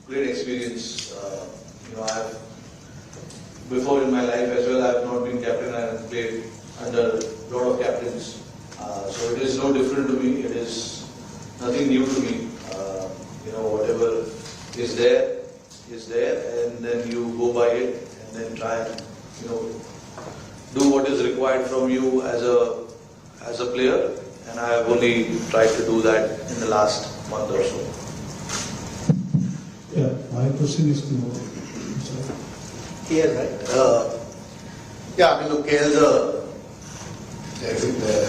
great experience. I've before in my life as well, I have not been captain. I have played under a lot of captains. So it is no different to me. It is nothing new to me. Whatever is there, and then you go by it, and then try and do what is required from you as a player. And I have only tried to do that in the last month or so. Yeah, my question is to KL, right? Look, KL's a terrific player.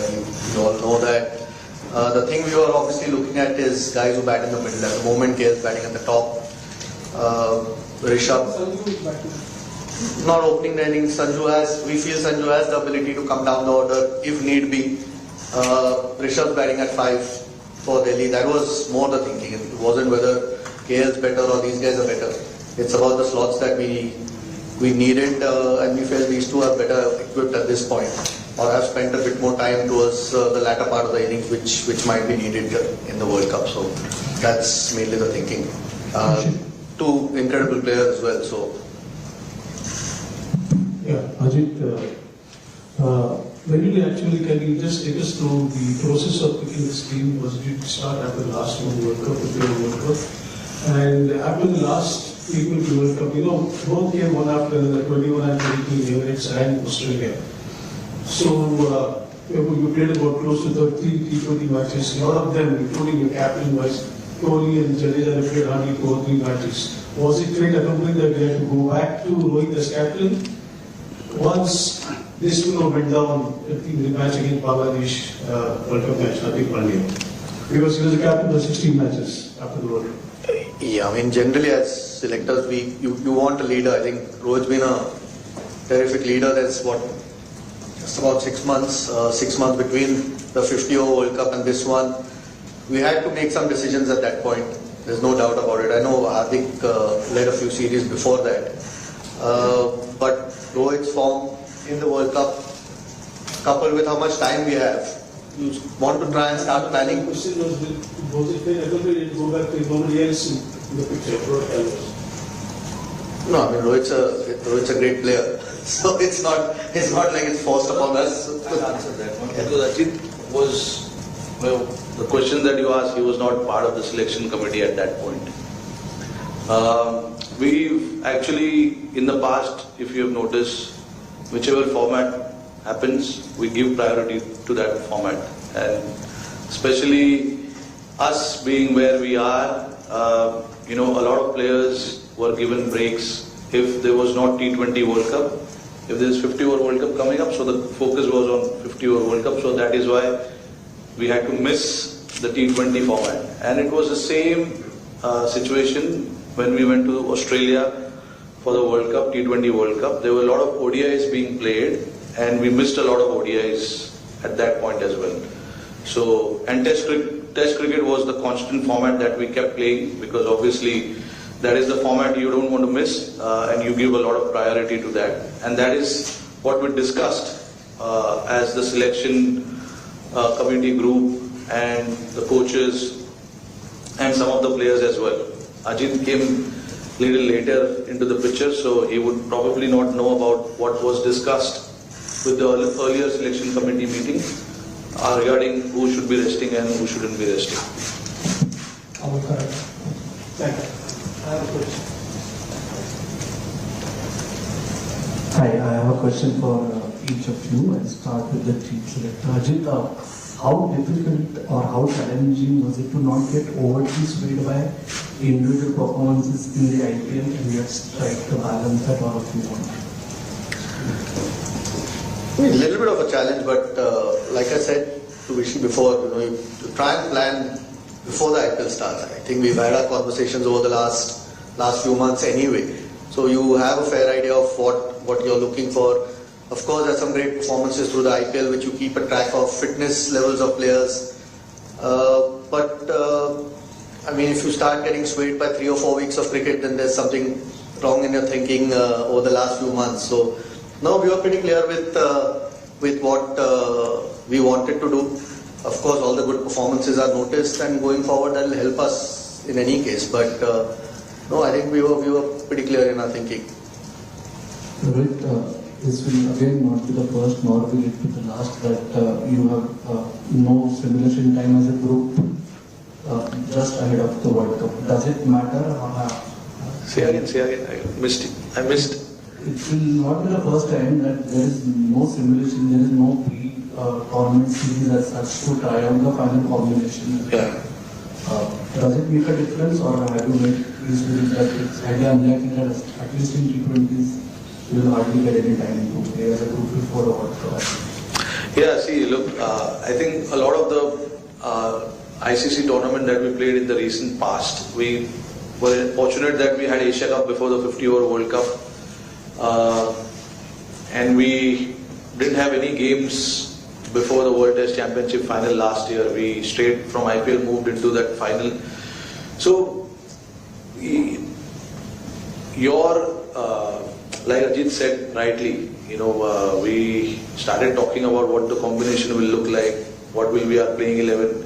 You all know that. The thing we were obviously looking at is guys who bat in the middle. At the moment, KL's batting at the top. Rishabh, not opening the innings. We feel Sanju has the ability to come down the order if need be. Rishabh's batting at 5 for Delhi. That was more the thinking. It wasn't whether KL's better or these guys are better. It's about the slots that we needed, and we felt these two are better equipped at this point, or have spent a bit more time towards the latter part of the innings, which might be needed in the World Cup. So that's mainly the thinking. Two incredible players as well. So yeah, Ajit, when you actually, can you just take us through the process of picking this team? Was it start after the last World Cup, the World Cup, and after the last people to World Cup, both came one after another, 21 and 22 Emirates and Australia. So you played about close to 30 T20 matches. A lot of them, including your captain, was Kohli and Jadeja, they played hardly 2 or 3 matches. Was it great accomplished that we had to go back to Rohit as captain? Once this went down, I think the match against Bangladesh, World Cup match, I think Pandya, because he was the captain for 16 matches after the World Cup. yeah, generally as selectors, you want a leader. I think Rohit's been a terrific leader. That's just about 6 months, 6 months between the 50-over World Cup and this one. We had to make some decisions at that point. There's no doubt about it. I know Hardik led a few series before that. But Rohit's form in the World Cup, coupled with how much time we have, you want to try and start planning. The question was it fair to go back to nobody else in the picture? No, Rohit's a great player. So it's not like it's forced upon us. I'll answer that one. Because Ajit was, the question that you asked, he was not part of the selection committee at that point. We've actually, in the past, if you have noticed, whichever format happens, we give priority to that format. And especially us being where we are, a lot of players were given breaks if there was not T20 World Cup. If there's 50-over World Cup coming up, so the focus was on 50-over World Cup. So that is why we had to miss the T20 format. And it was the same situation when we went to Australia for the World Cup, T20 World Cup. There were a lot of ODIs being played, and we missed a lot of ODIs at that point as well. So, and Test cricket was the constant format that we kept playing, because obviously that is the format you don't want to miss, and you give a lot of priority to that. And that is what we discussed as the selection committee group and the coaches and some of the players as well. Ajit came a little later into the picture, so he would probably not know about what was discussed with the earlier selection committee meeting regarding who should be resting and who shouldn't be resting. Thank you. I have a question. Hi, I have a question for each of you. I'll start with the team selector. Ajit, how difficult or how challenging was it to not get overly swayed by individual performances in the IPL and yet strike the balance that all of you want? A little bit of a challenge, but like I said to Vishy before, you try and plan before the IPL starts. I think we've had our conversations over the last few months anyway. So you have a fair idea of what you're looking for. Of course, there's some great performances through the IPL which you keep a track of, fitness levels of players. If you start getting swayed by 3 or 4 weeks of cricket, then there's something wrong in your thinking over the last few months. So now we are pretty clear with what we wanted to do. Of course, all the good performances are noticed, and going forward that will help us in any case. But No, I think we were pretty clear in our thinking. Rohit, this will again not be the first nor will it be the last that you have no simulation time as a group just ahead of the World Cup. Does it matter? Say again, I missed it. I missed. It will not be the first time that there is no simulation, there is no pre-tournament series as such to try out the final combination. Yeah. Does it make a difference, or have you made this belief that it's highly unlikely that at least in T20s you will hardly get any time to play as a group before the World Cup? Yeah, see, look, I think a lot of the ICC tournament that we played in the recent past, we were fortunate that we had Asia Cup before the 50-over World Cup, and we didn't have any games before the World Test Championship final last year. We straight from IPL moved into that final. So, like Ajit said rightly, we started talking about what the combination will look like, what will be our playing 11,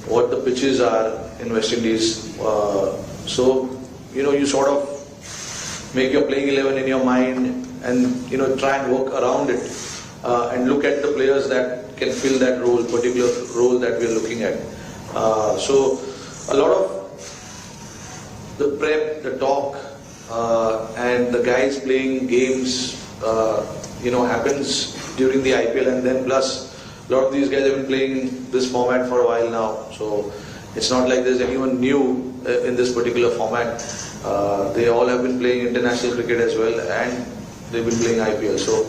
what the pitches are in West Indies. So, you sort of make your playing 11 in your mind and, try and work around it and look at the players that can fill that role, particular role that we're looking at. So, a lot of the prep, the talk, and the guys playing games, happens during the IPL, and then plus a lot of these guys have been playing this format for a while now. So it's not like there's anyone new in this particular format. They all have been playing international cricket as well, and they've been playing IPL. So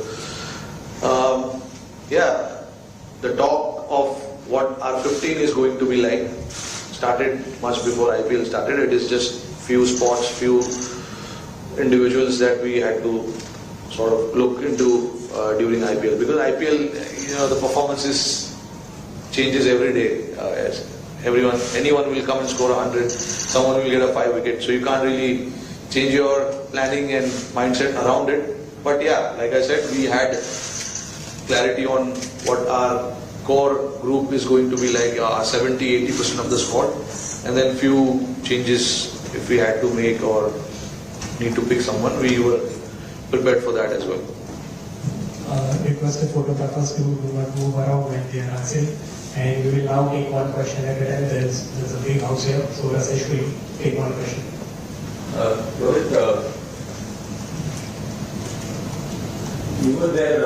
the talk of what our 15 is going to be like started much before IPL started. It is just few spots, few individuals that we had to sort of look into during IPL, because IPL, the performances changes every day. Anyone will come and score 100, someone will get a 5 wicket, so you can't really change your planning and mindset around it. But yeah, like I said, we had clarity on what our core group is going to be like, 70-80% of the squad, and then few changes if we had to make or need to pick someone, we were prepared for that as well. Request the photographers to move around when they are answering, and we will now take one question at a time. There's a big house here, so Rasesh will take one question. Rohit, you were there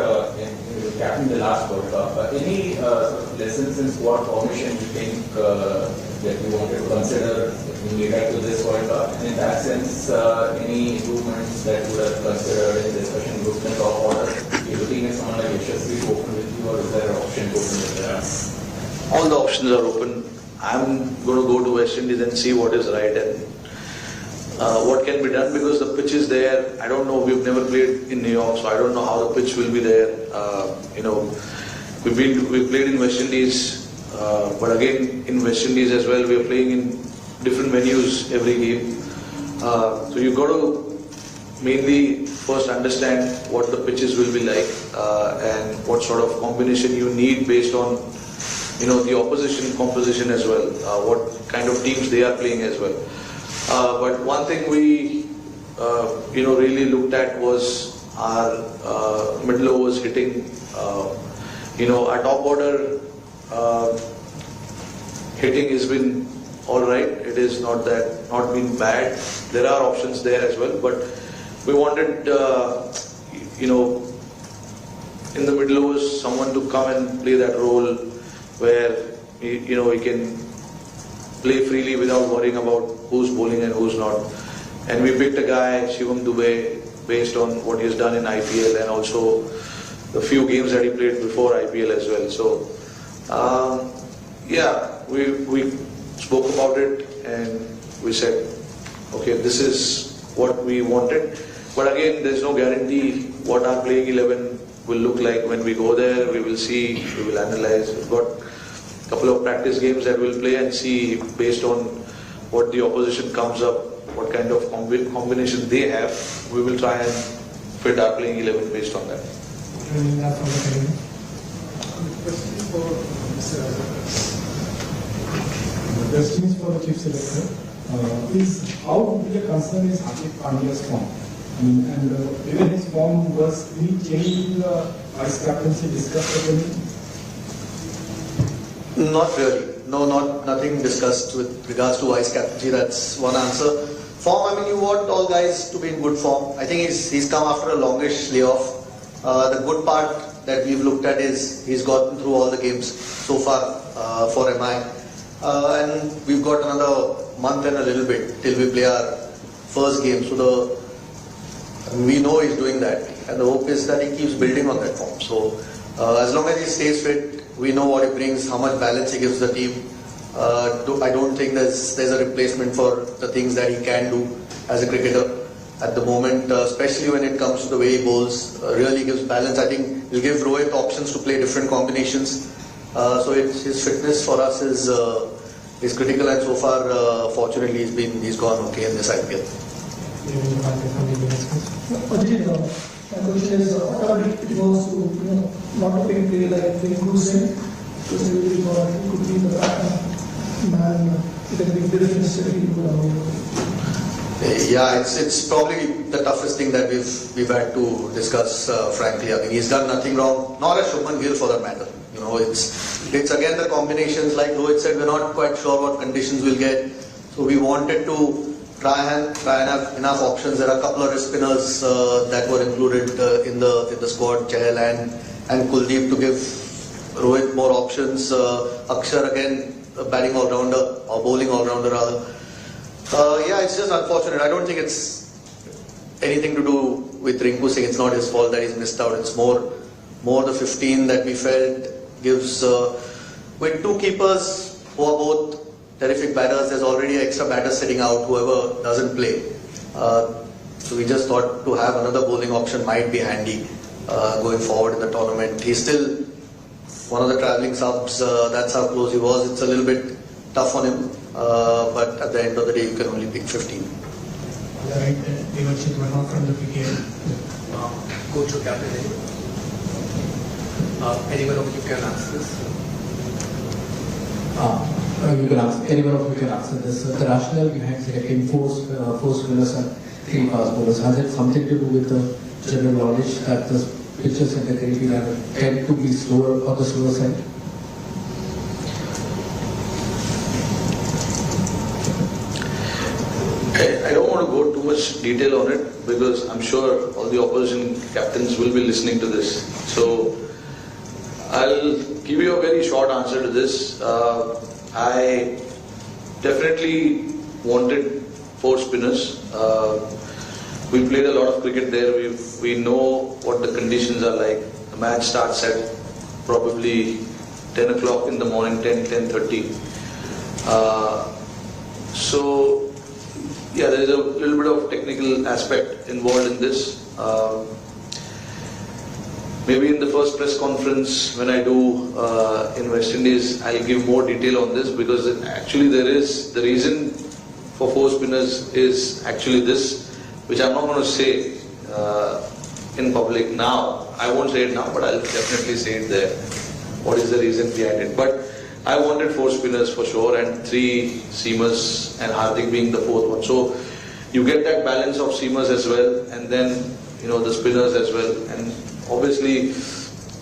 captain the last World Cup. Any sort of lessons in squad formation you think that you wanted to consider in regard to this World Cup? And in that sense, any improvements that you would have considered in discussion groups and top order? You're looking at someone like Yashasvi open with you, or is there an option open with there? All the options are open. I'm going to go to West Indies and see what is right and what can be done, because the pitch is there. I don't know, we've never played in New York, so I don't know how the pitch will be there. We've played in West Indies, but again in West Indies as well, we are playing in different venues every game. So you've got to mainly first understand what the pitches will be like and what sort of combination you need based on the opposition composition as well, what kind of teams they are playing as well. But one thing we really looked at was our middle overs hitting. Our top order hitting has been all right. It is not been bad. There are options there as well, but we wanted in the middle overs someone to come and play that role where he can play freely without worrying about who's bowling and who's not. And we picked a guy, Shivam Dubey, based on what he's done in IPL and also the few games that he played before IPL as well. So, we spoke about it and we said, okay, this is what we wanted. But again, there's no guarantee what our playing 11 will look like when we go there. We will see, we will analyze. We've got a couple of practice games that we'll play and see based on what the opposition comes up, what kind of combination they have. We will try and fit our playing 11 based on that. Question for Mr. Agarkar. The question is for the Chief Selector. is how big a concern is Hardik Pandya's form? I mean, and even his form, was any change in the vice captaincy discussed at any? Not really. No, nothing discussed with regards to vice captaincy. That's one answer. Form, I mean, you want all guys to be in good form. I think he's come after a longish layoff. The good part that we've looked at is he's gotten through all the games so far for MI. And we've got another month and a little bit till we play our first game. So we know he's doing that. And the hope is that he keeps building on that form. So as long as he stays fit, we know what he brings, how much balance he gives the team. I don't think there's a replacement for the things that he can do as a cricketer at the moment, especially when it comes to the way he bowls. Really gives balance. I think he'll give Rohit options to play different combinations. So his fitness for us is critical, and so far, fortunately, he's gone okay in this IPL. Ajit, my question is, what are it was to not a big play like Rinku Singh, because he could be the man, it has been difference. Yeah, it's probably the toughest thing that we've had to discuss. Frankly, I mean, he's done nothing wrong, nor has Shubman Gill for that matter. It's again the combinations. Like Rohit said, we're not quite sure what conditions we'll get, so we wanted to try and have enough options. There are a couple of wrist spinners that were included in the squad, Chahal and Kuldeep, to give Rohit more options. Akshar again, a batting all-rounder or bowling all-rounder rather. Yeah, it's just unfortunate. I don't think it's anything to do with Rinku Singh. It's not his fault that he's missed out. It's more the 15 that we felt gives, with two keepers who are both terrific batters, there's already an extra batter sitting out, whoever doesn't play. So we just thought to have another bowling option might be handy going forward in the tournament. He's still one of the travelling subs, that's how close he was. It's a little bit tough on him, but at the end of the day, you can only pick 15. Right, Devanshit Verma from the PKL, coach or captain. Anyone of you can answer this? You can answer. Anyone of you can answer this. The rationale behind selecting four spinners and 3 fast bowlers, has it something to do with the general knowledge that the pitches in the Caribbean tend to be slower on the slower side? I don't want to go too much detail on it because I'm sure all the opposition captains will be listening to this. So I'll give you a very short answer to this. I definitely wanted 4 spinners. We played a lot of cricket there. We know what the conditions are like. The match starts at probably 10 o'clock in the morning, 10:30. So yeah, there is a little bit of technical aspect involved in this. Maybe in the first press conference when I do in West Indies, I'll give more detail on this, because actually there is the reason for 4 spinners is actually this, which I'm not going to say in public now. I won't say it now, but I'll definitely say it there. What is the reason behind it? But I wanted 4 spinners for sure, and 3 seamers, and Hardik being the 4th one. So you get that balance of seamers as well, and then the spinners as well. And obviously,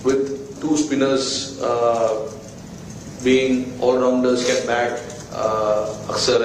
with 2 spinners being all-rounders, can bat, Akshar